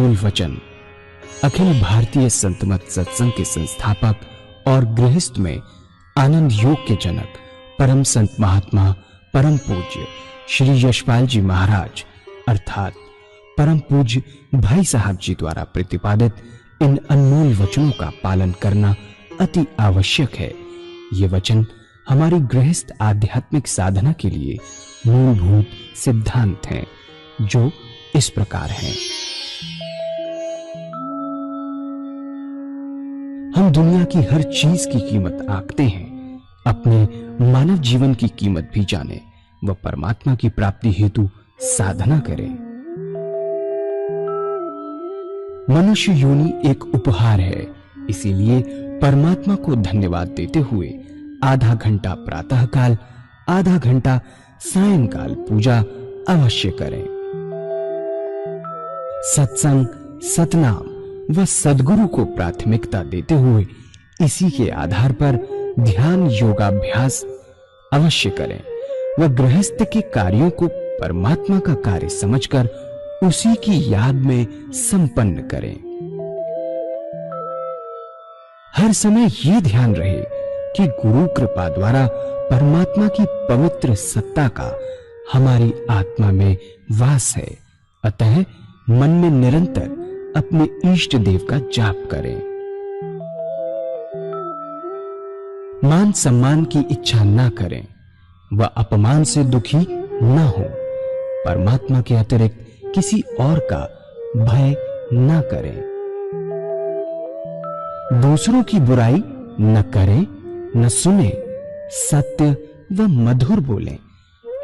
अनमोल वचन अखिल भारतीय संत मत सत्संग के संस्थापक और गृहस्थ में आनंद योग के जनक परम संत महात्मा परम पूज्य श्री यशपाल जी महाराज अर्थात परम पूज्य भाई साहब जी द्वारा प्रतिपादित इन अनमोल वचनों का पालन करना अति आवश्यक है। ये वचन हमारी गृहस्थ आध्यात्मिक साधना के लिए मूलभूत सिद्धांत हैं, जो इस प्रकार हैं। हम दुनिया की हर चीज की कीमत आंकते हैं, अपने मानव जीवन की कीमत भी जाने व परमात्मा की प्राप्ति हेतु साधना करें। मनुष्य योनि एक उपहार है, इसीलिए परमात्मा को धन्यवाद देते हुए आधा घंटा प्रातःकाल, आधा घंटा सायंकाल पूजा अवश्य करें। सत्संग, सतनाम व सद्गुरु को प्राथमिकता देते हुए इसी के आधार पर ध्यान योगाभ्यास अवश्य करें व गृहस्थ के कार्यों को परमात्मा का कार्य समझकर उसी की याद में संपन्न करें। हर समय ये ध्यान रहे कि गुरु कृपा द्वारा परमात्मा की पवित्र सत्ता का हमारी आत्मा में वास है, अतः मन में निरंतर अपने इष्ट देव का जाप करें। मान सम्मान की इच्छा न करें व अपमान से दुखी न हो। परमात्मा के अतिरिक्त किसी और का भय न करें। दूसरों की बुराई न करें, न सुने, सत्य व मधुर बोलें,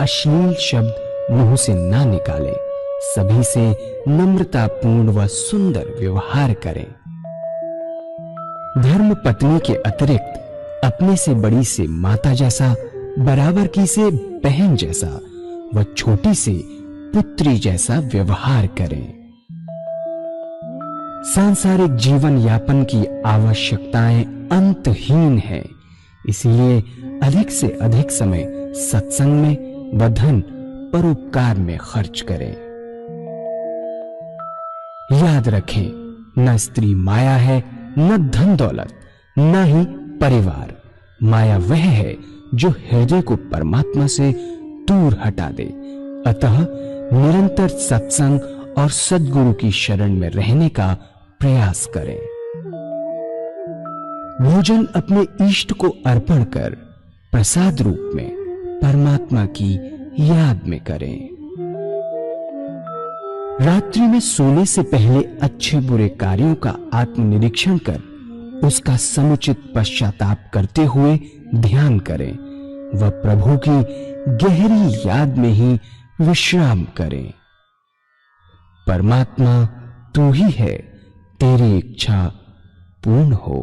अश्लील शब्द मुंह से ना निकालें, सभी से नम्रतापूर्ण व सुंदर व्यवहार करें। धर्म पत्नी के अतिरिक्त अपने से बड़ी से माता जैसा, बराबर की से बहन जैसा व छोटी से पुत्री जैसा व्यवहार करें। सांसारिक जीवन यापन की आवश्यकताएं अंतहीन है, इसलिए अधिक से अधिक समय सत्संग में व धन परोपकार में खर्च करें। याद रखें, न स्त्री माया है, न धन दौलत, न ही परिवार। माया वह है जो हृदय को परमात्मा से दूर हटा दे। अतः निरंतर सत्संग और सद्गुरु की शरण में रहने का प्रयास करें। भोजन अपने इष्ट को अर्पण कर प्रसाद रूप में परमात्मा की याद में करें। रात्रि में सोने से पहले अच्छे बुरे कार्यों का आत्मनिरीक्षण कर उसका समुचित पश्चाताप करते हुए ध्यान करें व प्रभु की गहरी याद में ही विश्राम करें। परमात्मा तू ही है, तेरी इच्छा पूर्ण हो।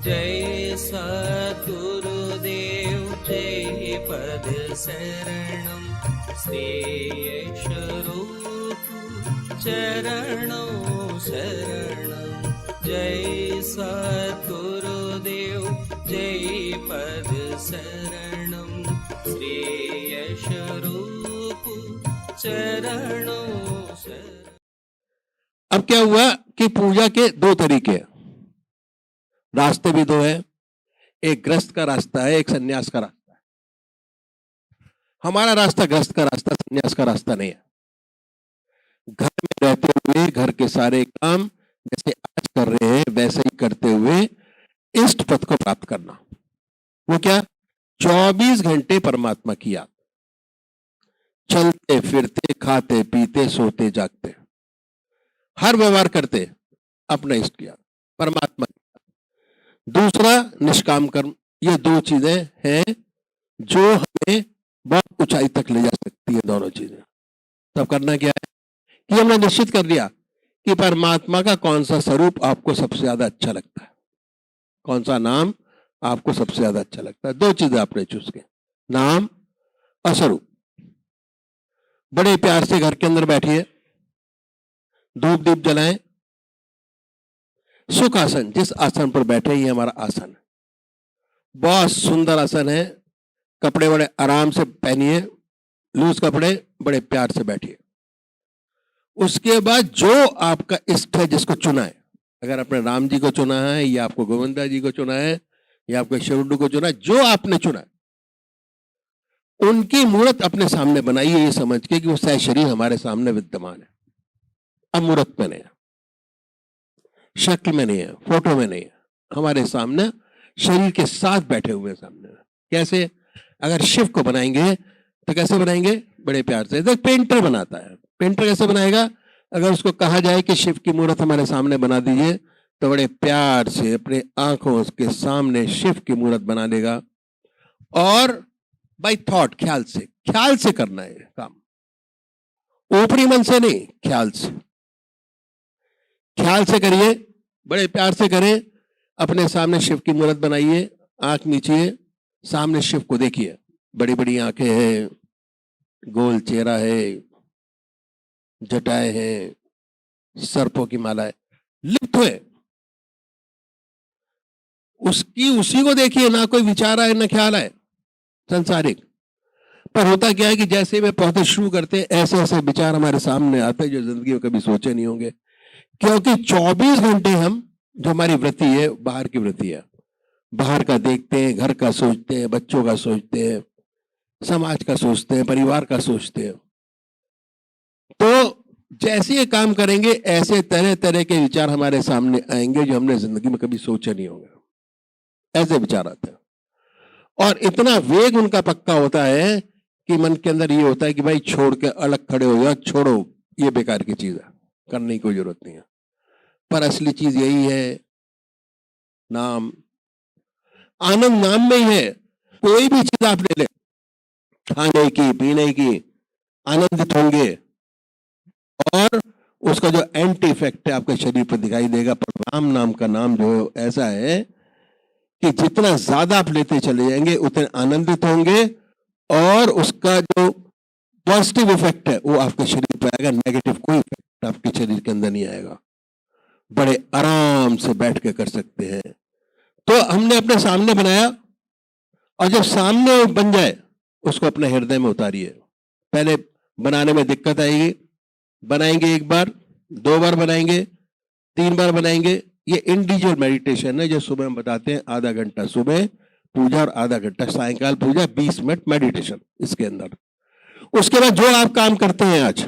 जय सद्गुरुदेव जय पद शरणं श्री यशरूप चरणों शरणं। जय सद्गुरुदेव जय पद शरणं श्री यशरूप चरणों शरणं। अब क्या हुआ कि पूजा के दो तरीके हैं, रास्ते भी दो है। एक गृहस्थ का रास्ता है, एक सन्यास का रास्ता है। हमारा रास्ता गृहस्थ का रास्ता, सन्यास का रास्ता नहीं है। घर में रहते हुए घर के सारे काम जैसे आज कर रहे हैं वैसे ही करते हुए इष्ट पद को प्राप्त करना। वो क्या? 24 घंटे परमात्मा की याद, चलते फिरते खाते पीते सोते जागते हर व्यवहार करते अपना इष्ट किया परमात्मा। दूसरा निष्काम कर्म। ये दो चीजें हैं जो हमें बहुत ऊंचाई तक ले जा सकती है। दोनों चीजें तब करना क्या है कि हमने निश्चित कर लिया कि परमात्मा का कौन सा स्वरूप आपको सबसे ज्यादा अच्छा लगता है, कौन सा नाम आपको सबसे ज्यादा अच्छा लगता है। दो चीजें आपने चूज की, नाम और स्वरूप। बड़े प्यार से घर के अंदर बैठिए, धूप दीप जलाएं, सुख आसन, जिस आसन पर बैठे ये हमारा आसन है, बहुत सुंदर आसन है। कपड़े बड़े आराम से पहनिए, लूज कपड़े, बड़े प्यार से बैठिए। उसके बाद जो आपका इष्ट है, जिसको चुना है, अगर आपने राम जी को चुना है या आपको गोविंदा जी को चुना है या आपको शिवडू को चुना है, जो आपने चुना है उनकी मूर्त अपने सामने बनाइए, ये समझ के कि वो सह शरीर हमारे सामने विद्यमान है। अब मूर्त में नहीं है, शक्ल में नहीं है, फोटो में नहीं है, हमारे सामने शरीर के साथ बैठे हुए सामने। कैसे? अगर शिव को बनाएंगे तो कैसे बनाएंगे? बड़े प्यार से। देख, पेंटर बनाता है, पेंटर कैसे बनाएगा? अगर उसको कहा जाए कि शिव की मूर्त हमारे सामने बना दीजिए तो बड़े प्यार से अपने आंखों उसके सामने शिव की मूर्त बना देगा, और बाय थॉट, ख्याल से करना है काम, ऊपरी मन से नहीं, ख्याल से करिए, बड़े प्यार से करें। अपने सामने शिव की मूर्त बनाइए, आंख मीचिए, सामने शिव को देखिए, बड़ी बड़ी आंखें हैं, गोल चेहरा है, जटाएं हैं, सर्पों की माला है, लिप्त हुए उसी को देखिए, ना कोई विचार आए ना ख्याल आए संसारिक। पर होता क्या है कि जैसे वे पौधे शुरू करते हैं, ऐसे ऐसे विचार हमारे सामने आते हैं जो जिंदगी में कभी सोचे नहीं होंगे, क्योंकि 24 घंटे हम, जो हमारी वृत्ति है, बाहर की वृत्ति है, बाहर का देखते हैं, घर का सोचते हैं, बच्चों का सोचते हैं, समाज का सोचते हैं, परिवार का सोचते हैं। तो जैसे ये काम करेंगे, ऐसे तरह तरह के विचार हमारे सामने आएंगे जो हमने जिंदगी में कभी सोचे नहीं होंगे, ऐसे विचार आते हैं। और इतना वेग उनका पक्का होता है कि मन के अंदर ये होता है कि भाई छोड़ के अलग खड़े हो जाओ, छोड़ो, ये बेकार की चीज है, करने की कोई जरूरत नहीं है। पर असली चीज यही है, नाम। आनंद नाम में ही है। कोई भी चीज आप ले ले, खाने की, पीने की, आनंदित होंगे, और उसका जो एंटी इफेक्ट है आपके शरीर पर दिखाई देगा। पर राम नाम का नाम जो ऐसा है कि जितना ज्यादा आप लेते चले जाएंगे उतने आनंदित होंगे, और उसका जो पॉजिटिव इफेक्ट है वो आपके शरीर पर आएगा, नेगेटिव कोई इफेक्ट आपके शरीर के अंदर नहीं आएगा। बड़े आराम से बैठ के कर सकते हैं। तो हमने अपने सामने बनाया, और जब सामने बन जाए उसको अपने हृदय में उतारिए। पहले बनाने में दिक्कत आएगी, बनाएंगे 1 बार, 2 बार बनाएंगे, 3 बार बनाएंगे। ये इंडिविजुअल मेडिटेशन है जो सुबह हम बताते हैं, आधा घंटा सुबह पूजा और आधा घंटा सायंकाल पूजा, 20 मिनट मेडिटेशन इसके अंदर। उसके बाद जो आप काम करते हैं आज,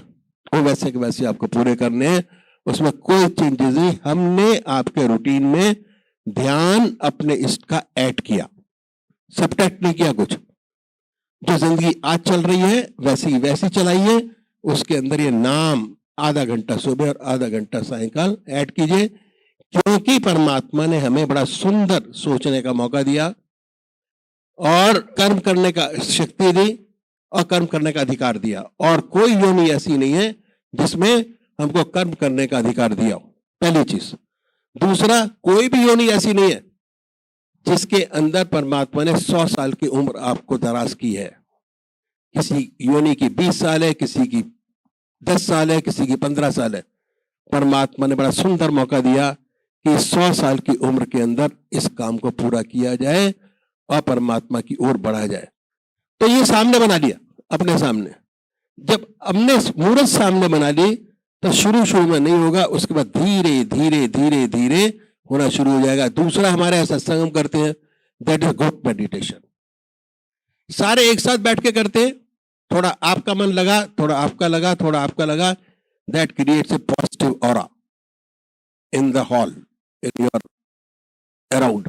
वो वैसे के वैसे आपको पूरे करने हैं, उसमें कोई चेंजेस नहीं। हमने आपके रूटीन में ध्यान अपने इष्ट का ऐड किया, सबट्रैक्ट नहीं किया कुछ। जो जिंदगी आज चल रही है वैसी चलाइए, उसके अंदर ये नाम आधा घंटा सुबह और आधा घंटा सायंकाल ऐड कीजिए, क्योंकि परमात्मा ने हमें बड़ा सुंदर सोचने का मौका दिया, और कर्म करने का शक्ति दी, और कर्म करने का अधिकार दिया। और कोई योनि ऐसी नहीं है जिसमें हमको कर्म करने का अधिकार दिया हो, पहली चीज। दूसरा, कोई भी योनि ऐसी नहीं है जिसके अंदर परमात्मा ने 100 साल की उम्र आपको दराज की है। किसी योनि की 20 साल है, किसी की 10 साल है, किसी की 15 साल है। परमात्मा ने बड़ा सुंदर मौका दिया कि 100 साल की उम्र के अंदर इस काम को पूरा किया जाए और परमात्मा की ओर बढ़ा जाए। तो ये सामने बना लिया अपने सामने। जब हमने मूर्त सामने बना ली तो शुरू में नहीं होगा, उसके बाद धीरे धीरे धीरे धीरे होना शुरू हो जाएगा। दूसरा, हमारे यहाँ सत्संग हम करते हैं, दैट इज ग्रुप मेडिटेशन। सारे एक साथ बैठ के करते हैं, थोड़ा आपका मन लगा, थोड़ा आपका लगा, थोड़ा आपका लगा, that creates a positive aura in the hall, in your around.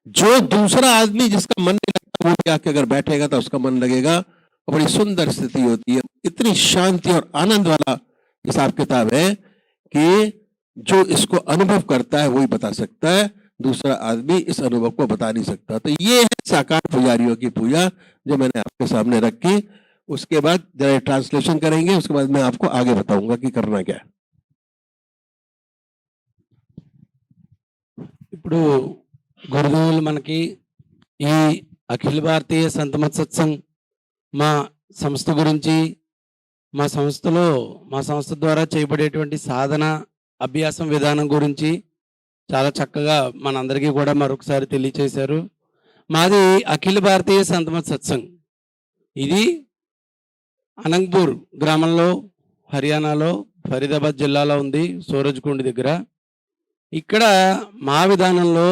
जो दूसरा आदमी जिसका मन नहीं लगता, वो जाके अगर बैठेगा तो उसका मन लगेगा, और बड़ी सुंदर स्थिति होती है। इतनी शांति और आनंद वाला हिसाब किताब है कि जो इसको अनुभव करता है वही बता सकता है, दूसरा आदमी इस अनुभव को बता नहीं सकता। तो ये है साकार पुजारियों की पूजा जो मैंने आपके सामने रखी। उसके बाद जरा ट्रांसलेशन करेंगे, उसके बाद मैं आपको आगे बताऊंगा कि करना क्या है। ఇప్పుడు గురుదేవులు మనకి ఈ అఖిల భారతీయ సంతమత్ సత్సంగ్ మా సంస్థ గురించి, మా సంస్థ ద్వారా చేయబడేటువంటి సాధన అభ్యాసం విధానం గురించి చాలా చక్కగా మనందరికీ కూడా మరొకసారి తెలియచేశారు. మాది అఖిల భారతీయ సంతమత్ సత్సంగ్. ఇది అనంతపూర్ గ్రామంలో, హర్యానాలో, ఫరీదాబాద్ జిల్లాలో ఉంది, సూరజ్కుండ్ దగ్గర. ఇక్కడ మా విధానంలో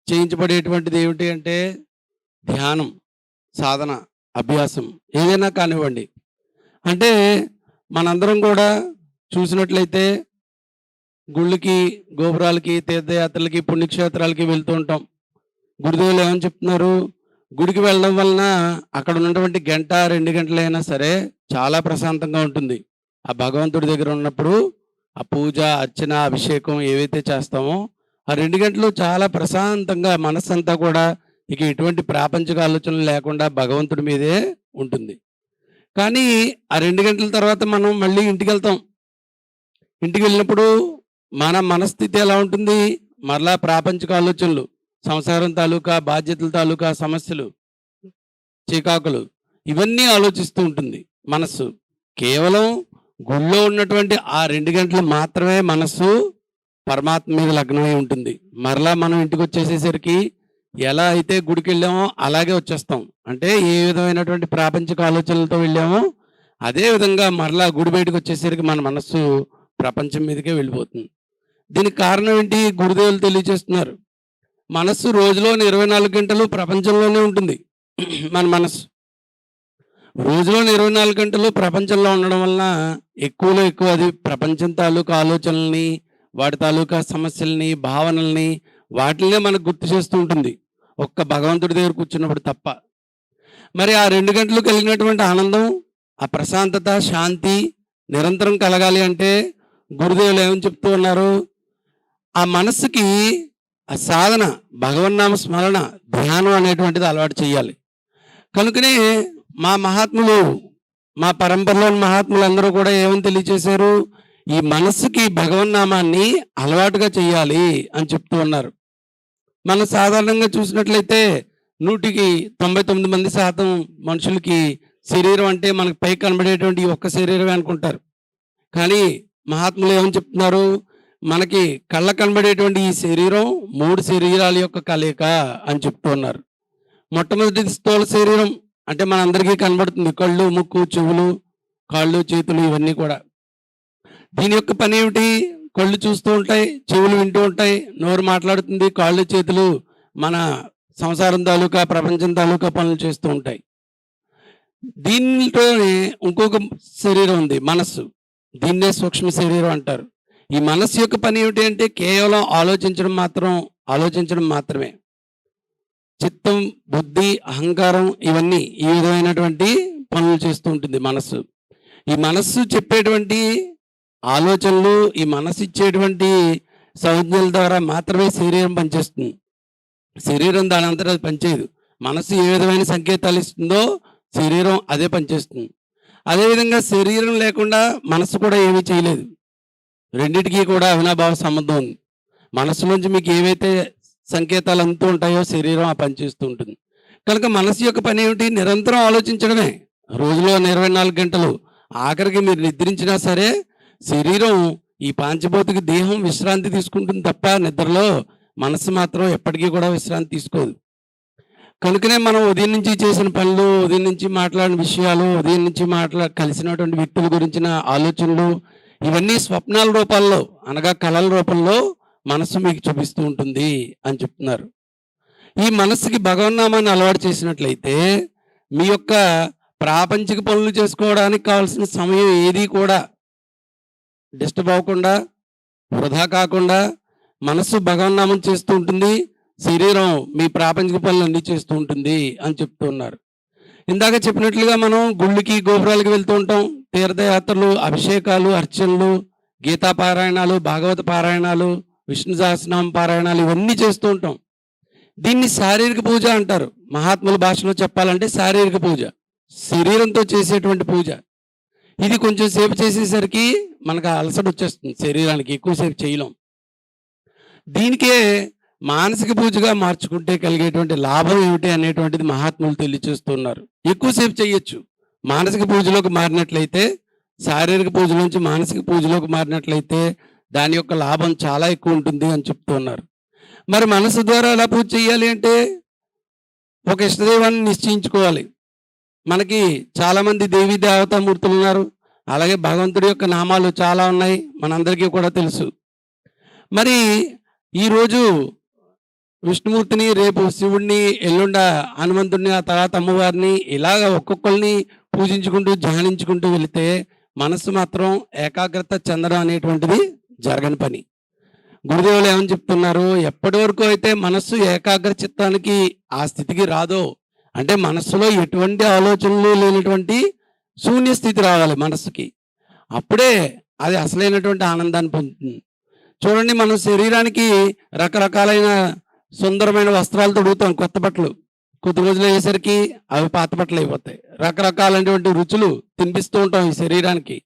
చేయించబడేటువంటిది ఏమిటి అంటే ధ్యానం, సాధన, అభ్యాసం ఏదైనా కానివ్వండి. అంటే మనందరం కూడా చూసినట్లయితే గుళ్ళకి, గోపురాలకి, తీర్థయాత్రలకి, పుణ్యక్షేత్రాలకి వెళ్తూ ఉంటాం. గురుదేవులు ఏమని చెప్తున్నారు? గుడికి వెళ్ళడం వలన అక్కడ ఉన్నటువంటి గంట 2 గంటలైనా సరే చాలా ప్రశాంతంగా ఉంటుంది. ఆ భగవంతుడి దగ్గర ఉన్నప్పుడు ఆ పూజ, అర్చన, అభిషేకం ఏవైతే చేస్తామో ఆ 2 గంటలు చాలా ప్రశాంతంగా మనస్సంతా కూడా ఇక ఎటువంటి ప్రాపంచిక ఆలోచనలు లేకుండా భగవంతుడి మీదే ఉంటుంది. కానీ ఆ 2 గంటల తర్వాత మనం మళ్ళీ ఇంటికి వెళ్తాం. ఇంటికి వెళ్ళినప్పుడు మన మనస్థితి ఎలా ఉంటుంది? మరలా ప్రాపంచిక ఆలోచనలు, సంసారం తాలూకా, బాధ్యతల తాలూకా సమస్యలు, చికాకులు ఇవన్నీ ఆలోచిస్తూ ఉంటుంది మనస్సు. కేవలం గుళ్ళో ఉన్నటువంటి ఆ 2 గంటలు మాత్రమే మనస్సు పరమాత్మ మీద లగ్నమై ఉంటుంది. మరలా మనం ఇంటికి వచ్చేసేసరికి ఎలా అయితే గుడికి వెళ్ళామో అలాగే వచ్చేస్తాం. అంటే ఏ విధమైనటువంటి ప్రాపంచిక ఆలోచనలతో వెళ్ళామో అదే విధంగా మరలా గుడి బయటకు వచ్చేసరికి మన మనస్సు ప్రపంచం మీదకే వెళ్ళిపోతుంది. దీనికి కారణం ఏంటి? గురుదేవులు తెలియజేస్తున్నారు. మనస్సు రోజులోని 24 గంటలు ప్రపంచంలోనే ఉంటుంది. మన మనస్సు రోజులోని 24 గంటలు ప్రపంచంలో ఉండడం వలన ఎక్కువలో ఎక్కువ అది ప్రపంచం తాలూకా ఆలోచనల్ని, వాటి తాలూకా సమస్యల్ని, భావనల్ని, వాటినే మనకు గుర్తు చేస్తూ ఉంటుంది, ఒక్క భగవంతుడి దగ్గర కూర్చున్నప్పుడు తప్ప. మరి ఆ 2 గంటలు కలిగినటువంటి ఆనందం, ఆ ప్రశాంతత, శాంతి నిరంతరం కలగాలి అంటే గురుదేవులు ఏమని చెప్తూ ఉన్నారు? ఆ మనస్సుకి ఆ సాధన, భగవన్నామ స్మరణ, ధ్యానం అనేటువంటిది అలవాటు చేయాలి. కనుకనే మా మహాత్ములు, మా పరంపరలోని మహాత్ములు అందరూ కూడా ఏమని తెలియచేశారు? ఈ మనస్సుకి భగవన్నామాన్ని అలవాటుగా చేయాలి అని చెప్తూ ఉన్నారు. మనం సాధారణంగా చూసినట్లయితే 100కి 99% మనుషులకి శరీరం అంటే మనకు పై కనబడేటువంటి ఈ ఒక్క శరీరమే అనుకుంటారు. కానీ మహాత్ములు ఏమని చెప్తున్నారు? మనకి కళ్ళ కనబడేటువంటి ఈ శరీరం 3 శరీరాల యొక్క కలయిక అని చెప్తూ ఉన్నారు. మొట్టమొదటి స్థూల శరీరం అంటే మనందరికీ కనబడుతుంది, కళ్ళు, ముక్కు, చెవులు, కాళ్ళు, చేతులు ఇవన్నీ కూడా. దీని యొక్క పని ఏమిటి? కళ్ళు చూస్తూ ఉంటాయి, చెవులు వింటూ ఉంటాయి, నోరు మాట్లాడుతుంది, కాళ్ళు, చేతులు మన సంసారం తాలూకా, ప్రపంచం తాలూకా పనులు చేస్తూ ఉంటాయి. దీనితోనే ఇంకొక శరీరం ఉంది, మనస్సు. దీన్నే సూక్ష్మ శరీరం అంటారు. ఈ మనస్సు యొక్క పని ఏమిటి అంటే కేవలం ఆలోచించడం మాత్రమే. చిత్తం, బుద్ధి, అహంకారం ఇవన్నీ ఈ విధమైనటువంటి పనులు చేస్తూ ఉంటుంది మనస్సు. ఈ మనస్సు చెప్పేటువంటి ఆలోచనలు, ఈ మనస్సు ఇచ్చేటువంటి సంజ్ఞల ద్వారా మాత్రమే శరీరం పనిచేస్తుంది. శరీరం దాని అంతటా అది పనిచేయదు. మనస్సు ఏ విధమైన సంకేతాలు ఇస్తుందో శరీరం అదే పనిచేస్తుంది. అదేవిధంగా శరీరం లేకుండా మనస్సు కూడా ఏమీ చేయలేదు. రెండిటికి కూడా అవినాభావ సంబంధం ఉంది. మనస్సులోంచి మీకు ఏవైతే సంకేతాలు అంతూ ఉంటాయో శరీరం ఆ పనిచేస్తూ ఉంటుంది. కనుక మనస్సు యొక్క పని ఏమిటి? నిరంతరం ఆలోచించడమే. రోజులో 24 గంటలు. ఆఖరికి మీరు నిద్రించినా సరే శరీరం, ఈ పాంచభౌతిక దేహం విశ్రాంతి తీసుకుంటుంది తప్ప నిద్రలో మనస్సు మాత్రం ఎప్పటికీ కూడా విశ్రాంతి తీసుకోదు. కనుకనే మనం ఉదయం నుంచి చేసిన పనులు, ఉదయం నుంచి మాట్లాడిన విషయాలు, ఉదయం నుంచి కలిసినటువంటి వ్యక్తుల గురించిన ఆలోచనలు ఇవన్నీ స్వప్నాల రూపాల్లో, అనగా కళల రూపంలో మనస్సు మీకు చూపిస్తూ ఉంటుంది అని చెప్తున్నారు. ఈ మనస్సుకి భగవన్నామాన్ని అలవాటు చేసినట్లయితే మీ యొక్క ప్రాపంచిక పనులు చేసుకోవడానికి కావాల్సిన సమయం ఏది కూడా డిస్టర్బ్ అవ్వకుండా, వృధా కాకుండా మనస్సు భగవన్నామం చేస్తూ ఉంటుంది, శరీరం మీ ప్రాపంచిక పనులు అన్నీ చేస్తూ ఉంటుంది అని చెప్తూ ఉన్నారు. ఇందాక చెప్పినట్లుగా మనం గుళ్ళకి, గోపురాలకి వెళ్తూ ఉంటాం. తీర్థయాత్రలు, అభిషేకాలు, అర్చనలు, గీతా పారాయణాలు, భాగవత పారాయణాలు, విష్ణు సహస్రనామ పారాయణాలు ఇవన్నీ చేస్తూ ఉంటాం. దీన్ని శారీరక పూజ అంటారు. మహాత్ముల భాషలో చెప్పాలంటే శారీరక పూజ. శరీరంతో చేసేటువంటి పూజ. ఇది కొంచెం సేపు చేసేసరికి మనకు అలసట వచ్చేస్తుంది, శరీరానికి ఎక్కువసేపు చేయలేం. దీనికే మానసిక పూజగా మార్చుకుంటే కలిగేటువంటి లాభం ఏమిటి అనేటువంటిది మహాత్ములు తెలియచేస్తున్నారు. ఎక్కువసేపు చేయొచ్చు. మానసిక పూజలోకి మారినట్లయితే, శారీరక పూజ నుంచి మానసిక పూజలోకి మారినట్లయితే దాని యొక్క లాభం చాలా ఎక్కువ ఉంటుంది అని చెప్తున్నారు. మరి మనసు ద్వారా ఎలా పూజ చేయాలి అంటే, ఒక ఇష్టదైవాన్ని నిశ్చయించుకోవాలి. మనకి చాలామంది దేవీ దేవతామూర్తులు ఉన్నారు, అలాగే భగవంతుడి యొక్క నామాలు చాలా ఉన్నాయి, మనందరికీ కూడా తెలుసు. మరి ఈరోజు విష్ణుమూర్తిని, రేపు శివుడిని, ఎల్లుండ హనుమంతుడిని, ఆ తర్వాత అమ్మవారిని, ఇలాగ ఒక్కొక్కరిని పూజించుకుంటూ ధ్యానించుకుంటూ వెళితే మనస్సు మాత్రం ఏకాగ్రత చెందడం అనేటువంటిది జరగని పని. గురుదేవులు ఏమని చెప్తున్నారు, ఎప్పటి వరకు అయితే మనస్సు ఏకాగ్ర చిత్తానికి ఆ స్థితికి రాదో, అంటే మనస్సులో ఎటువంటి ఆలోచనలు లేనటువంటి శూన్య స్థితి రావాలి మనస్సుకి, అప్పుడే అది అసలైనటువంటి ఆనందాన్ని పొందుతుంది. చూడండి, మనం శరీరానికి రకరకాలైన సుందరమైన వస్త్రాలు తొడుగుతాం, కొత్త బట్టలు. కొద్ది రోజులు అయ్యేసరికి అవి పాత బట్టలు అయిపోతాయి. రకరకాలైనటువంటి రుచులు తినిపిస్తూ ఉంటాం ఈ శరీరానికి.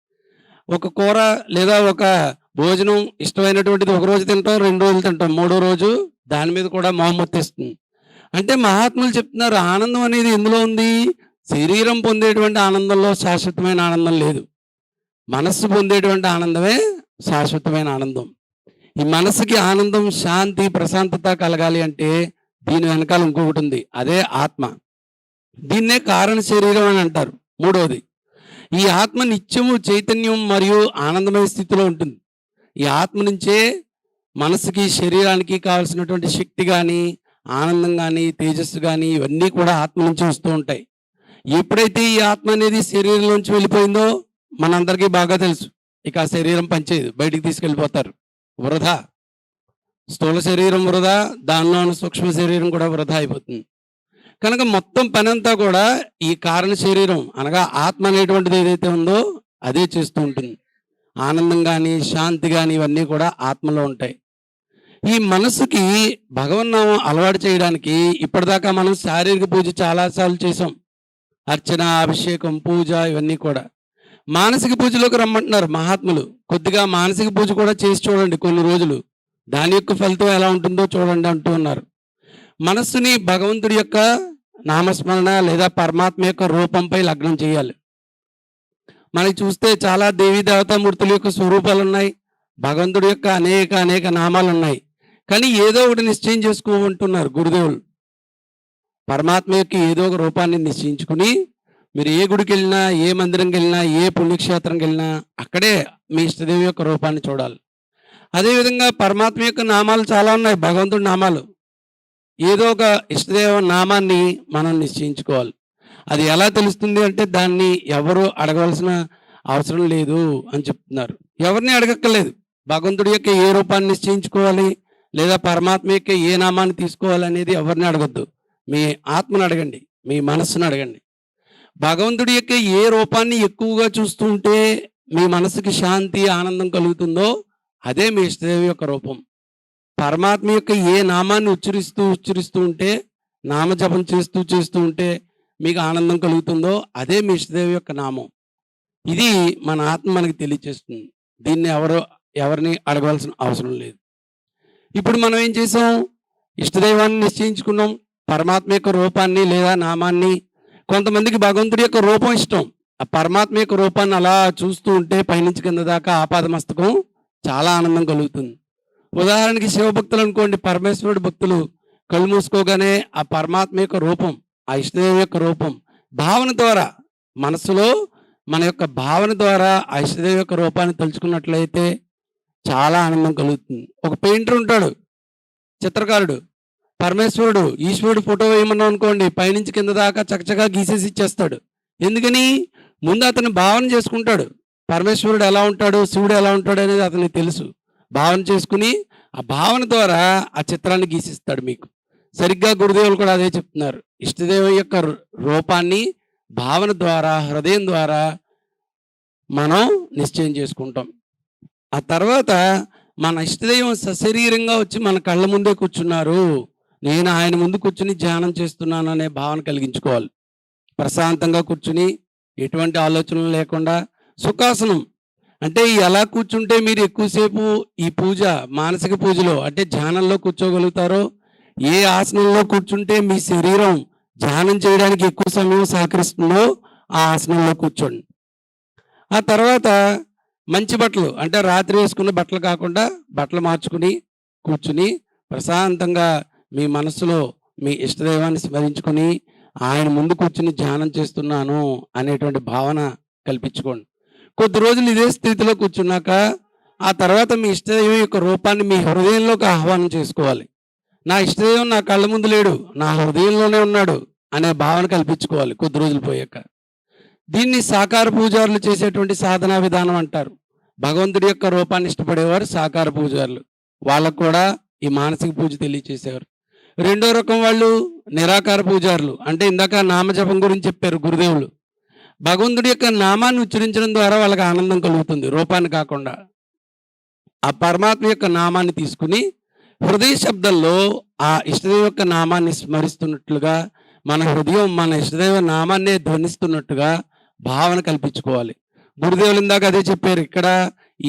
ఒక కూర లేదా ఒక భోజనం ఇష్టమైనటువంటిది ఒక రోజు తింటాం, 2 రోజులు తింటాం, 3వ రోజు దాని మీద కూడా మొహమ్మొత్తేస్తుంది. అంటే మహాత్ములు చెప్తున్నారు, ఆనందం అనేది ఎందులో ఉంది? శరీరం పొందేటువంటి ఆనందంలో శాశ్వతమైన ఆనందం లేదు. మనస్సు పొందేటువంటి ఆనందమే శాశ్వతమైన ఆనందం. ఈ మనసుకి ఆనందం, శాంతి, ప్రశాంతత కలగాలి అంటే దీని వెనకాల ఇంకొకటి ఉంది, అదే ఆత్మ. దీన్నే కారణ శరీరం అని అంటారు. మూడవది, ఈ ఆత్మ నిత్యము చైతన్యం మరియు ఆనందమయ స్థితిలో ఉంటుంది. ఈ ఆత్మ నుంచే మనసుకి, శరీరానికి కావాల్సినటువంటి శక్తి కానీ, ఆనందం కానీ, తేజస్సు కానీ, ఇవన్నీ కూడా ఆత్మ నుంచి వస్తూ ఉంటాయి. ఎప్పుడైతే ఈ ఆత్మ అనేది శరీరంలోంచి వెళ్ళిపోయిందో మనందరికీ బాగా తెలుసు, ఇక ఆ శరీరం పనిచేయదు, బయటికి తీసుకెళ్ళిపోతారు. వృధా, స్థూల శరీరం వృధా, దానిలో ఉన్న సూక్ష్మ శరీరం కూడా వృధా అయిపోతుంది. కనుక మొత్తం పని అంతా కూడా ఈ కారణ శరీరం అనగా ఆత్మ అనేటువంటిది ఏదైతే ఉందో అదే చేస్తూ ఉంటుంది. ఆనందం కానీ, శాంతి కానీ, ఇవన్నీ కూడా ఆత్మలో ఉంటాయి. ఈ మనసుకి భగవన్నామం అలవాటు చేయడానికి ఇప్పటిదాకా మనం శారీరక పూజ చాలాసార్లు చేసాం, అర్చన, అభిషేకం, పూజ, ఇవన్నీ కూడా. మానసిక పూజలోకి రమ్మంటున్నారు మహాత్ములు. కొద్దిగా మానసిక పూజ కూడా చేసి చూడండి కొన్ని రోజులు, దాని యొక్క ఫలితం ఎలా ఉంటుందో చూడండి అంటూ ఉన్నారు. మనస్సుని భగవంతుడి యొక్క నామస్మరణ లేదా పరమాత్మ యొక్క రూపంపై లగ్నం చేయాలి. మనకి చూస్తే చాలా దేవీ దేవతామూర్తుల యొక్క స్వరూపాలు ఉన్నాయి, భగవంతుడి యొక్క అనేక నామాలు ఉన్నాయి. కానీ ఏదో ఒకటి నిశ్చయం చేసుకోమంటున్నారు గురుదేవులు. పరమాత్మ యొక్క ఏదో ఒక రూపాన్ని నిశ్చయించుకుని మీరు ఏ గుడికి వెళ్ళినా, ఏ మందిరంకి వెళ్ళినా, ఏ పుణ్యక్షేత్రంకి వెళ్ళినా అక్కడే మీ ఇష్టదేవి యొక్క రూపాన్ని చూడాలి. అదేవిధంగా పరమాత్మ యొక్క నామాలు చాలా ఉన్నాయి, భగవంతుడి నామాలు. ఏదో ఒక ఇష్టదేవ నామాన్ని మనం నిశ్చయించుకోవాలి. అది ఎలా తెలుస్తుంది అంటే దాన్ని ఎవరు అడగవలసిన అవసరం లేదు అని చెప్తున్నారు. ఎవరిని అడగక్కర్లేదు. భగవంతుడి యొక్క ఏ రూపాన్ని నిశ్చయించుకోవాలి లేదా పరమాత్మ యొక్క ఏ నామాన్ని తీసుకోవాలి అనేది ఎవరిని అడగద్దు. మీ ఆత్మను అడగండి, మీ మనస్సును అడగండి. భగవంతుడి యొక్క ఏ రూపాన్ని ఎక్కువగా చూస్తూ ఉంటే మీ మనసుకి శాంతి, ఆనందం కలుగుతుందో అదే మీ ఇష్టదేవి యొక్క రూపం. పరమాత్మ యొక్క ఏ నామాన్ని ఉచ్చరిస్తూ ఉంటే, నామజపం చేస్తూ ఉంటే మీకు ఆనందం కలుగుతుందో అదే మీ ఇష్టదేవి యొక్క నామం. ఇది మన ఆత్మ మనకి తెలియచేస్తుంది. దీన్ని ఎవరిని అడగవలసిన అవసరం లేదు. ఇప్పుడు మనం ఏం చేసాం? ఇష్టదైవాన్ని నిశ్చయించుకున్నాం, పరమాత్మ యొక్క రూపాన్ని లేదా నామాన్ని. కొంతమందికి భగవంతుడి యొక్క రూపం ఇష్టం. ఆ పరమాత్మ యొక్క రూపాన్ని అలా చూస్తూ ఉంటే పైనుంచి కింద దాకా ఆపాదమస్తకం చాలా ఆనందం కలుగుతుంది. ఉదాహరణకి శివభక్తులు అనుకోండి, పరమేశ్వరుడు భక్తులు కళ్ళు మూసుకోగానే ఆ పరమాత్మ యొక్క రూపం, ఆ ఇష్టదేవి యొక్క రూపం భావన ద్వారా, మనసులో మన యొక్క భావన ద్వారా ఆ ఇష్టదేవి యొక్క రూపాన్ని తలుచుకున్నట్లయితే చాలా ఆనందం కలుగుతుంది. ఒక పెయింటర్ ఉంటాడు, చిత్రకారుడు, పరమేశ్వరుడు, ఈశ్వరుడు ఫోటో వేయమన్నాం అనుకోండి, పైనుంచి కింద దాకా చకచకా గీసేసి ఇచ్చేస్తాడు. ఎందుకని? ముందు అతను భావన చేసుకుంటాడు, పరమేశ్వరుడు ఎలా ఉంటాడు, శివుడు ఎలా ఉంటాడు అనేది అతనికి తెలుసు. భావన చేసుకుని ఆ భావన ద్వారా ఆ చిత్రాన్ని గీసిస్తాడు మీకు. సరిగ్గా గురుదేవులు కూడా అదే చెప్తున్నారు. ఇష్టదేవి యొక్క రూపాన్ని భావన ద్వారా, హృదయం ద్వారా మనం నిశ్చయం చేసుకుంటాం. ఆ తర్వాత మన ఇష్టదైవం సశరీరంగా వచ్చి మన కళ్ళ ముందే కూర్చున్నారు, నేను ఆయన ముందు కూర్చుని ధ్యానం చేస్తున్నాను అనే భావన కలిగించుకోవాలి. ప్రశాంతంగా కూర్చుని ఎటువంటి ఆలోచనలు లేకుండా సుఖాసనం అంటే ఎలా కూర్చుంటే మీరు ఎక్కువసేపు ఈ పూజ మానసిక పూజలో అంటే ధ్యానంలో కూర్చోగలుగుతారో, ఏ ఆసనంలో కూర్చుంటే మీ శరీరం ధ్యానం చేయడానికి ఎక్కువ సమయం సహకరిస్తుందో ఆ ఆసనంలో కూర్చోండి. ఆ తర్వాత మంచి బట్టలు అంటే రాత్రి వేసుకున్న బట్టలు కాకుండా బట్టలు మార్చుకుని కూర్చుని ప్రశాంతంగా మీ మనసులో మీ ఇష్టదైవాన్ని స్మరించుకొని ఆయన ముందు కూర్చుని ధ్యానం చేస్తున్నాను అనేటువంటి భావన కల్పించుకోండి. కొద్ది రోజులు ఇదే స్థితిలో కూర్చున్నాక ఆ తర్వాత మీ ఇష్టదైవం యొక్క రూపాన్ని మీ హృదయంలోకి ఆహ్వానం చేసుకోవాలి. నా ఇష్టదైవం నా కళ్ళ ముందు లేడు, నా హృదయంలోనే ఉన్నాడు అనే భావన కల్పించుకోవాలి కొద్ది రోజులు పోయాక. దీన్ని సాకార పూజారులు చేసేటువంటి సాధనా విధానం అంటారు. భగవంతుడి యొక్క రూపాన్ని ఇష్టపడేవారు సాకార పూజారులు, వాళ్ళకు కూడా ఈ మానసిక పూజ తెలియచేసేవారు. రెండో రకం వాళ్ళు నిరాకార పూజారులు, అంటే ఇందాక నామజపం గురించి చెప్పారు గురుదేవులు. భగవంతుడి యొక్క నామాన్ని ఉచ్చరించడం ద్వారా వాళ్ళకి ఆనందం కలుగుతుంది, రూపాన్ని కాకుండా. ఆ పరమాత్మ యొక్క నామాన్ని తీసుకుని హృదయ శబ్దంలో ఆ ఇష్టదేవ యొక్క నామాన్ని స్మరిస్తున్నట్లుగా మన హృదయం మన ఇష్టదైవ నామాన్నే ధ్వనిస్తున్నట్టుగా భావన కల్పించుకోవాలి. గురుదేవులు ఇందాక అదే చెప్పారు. ఇక్కడ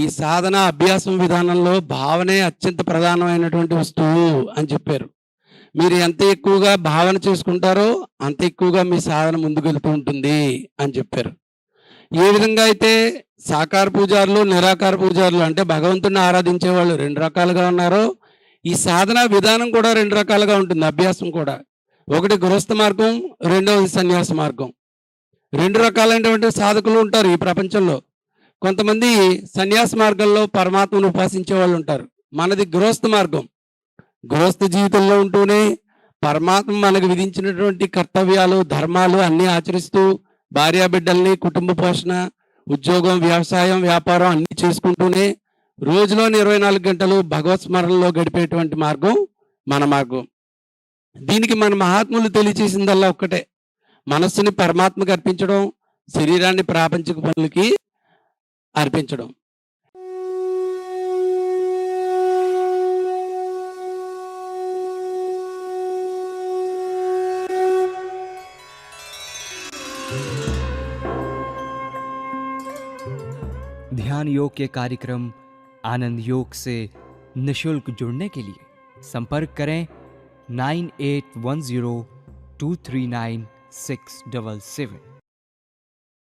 ఈ సాధన అభ్యాసం విధానంలో భావనే అత్యంత ప్రధానమైనటువంటి వస్తువు అని చెప్పారు. మీరు ఎంత ఎక్కువగా భావన చేసుకుంటారో అంత ఎక్కువగా మీ సాధన ముందుకు వెళ్తూ ఉంటుంది అని చెప్పారు. ఏ విధంగా అయితే సాకార పూజారులు నిరాకార పూజారులు అంటే భగవంతుడిని ఆరాధించే వాళ్ళు రెండు రకాలుగా ఉన్నారో, ఈ సాధన విధానం కూడా రెండు రకాలుగా ఉంటుంది, అభ్యాసం కూడా. ఒకటి గృహస్థ మార్గం, రెండవది సన్యాస మార్గం. రెండు రకాలైనటువంటి సాధకులు ఉంటారు ఈ ప్రపంచంలో. కొంతమంది సన్యాస మార్గంలో పరమాత్మను ఉపాసించే వాళ్ళు ఉంటారు. మనది గృహస్థ మార్గం. గృహస్థ జీవితంలో ఉంటూనే పరమాత్మ మనకు విధించినటువంటి కర్తవ్యాలు ధర్మాలు అన్నీ ఆచరిస్తూ భార్యాబిడ్డల్ని, కుటుంబ పోషణ, ఉద్యోగం, వ్యవసాయం, వ్యాపారం అన్నీ చేసుకుంటూనే రోజులోని 24 గంటలు భగవత్ స్మరణలో గడిపేటువంటి మార్గం మన మార్గం. దీనికి మన మహాత్ములు తెలియచేసిందల్లా ఒక్కటే, మనస్సుని పరమాత్మకు అర్పించడం, శరీరాన్ని ప్రాపంచిక పనులకి అర్పించడం. ध्यान योग के कार्यक्रम आनंद योग से निशुल्क जुड़ने के लिए संपर्क करें 9810239677।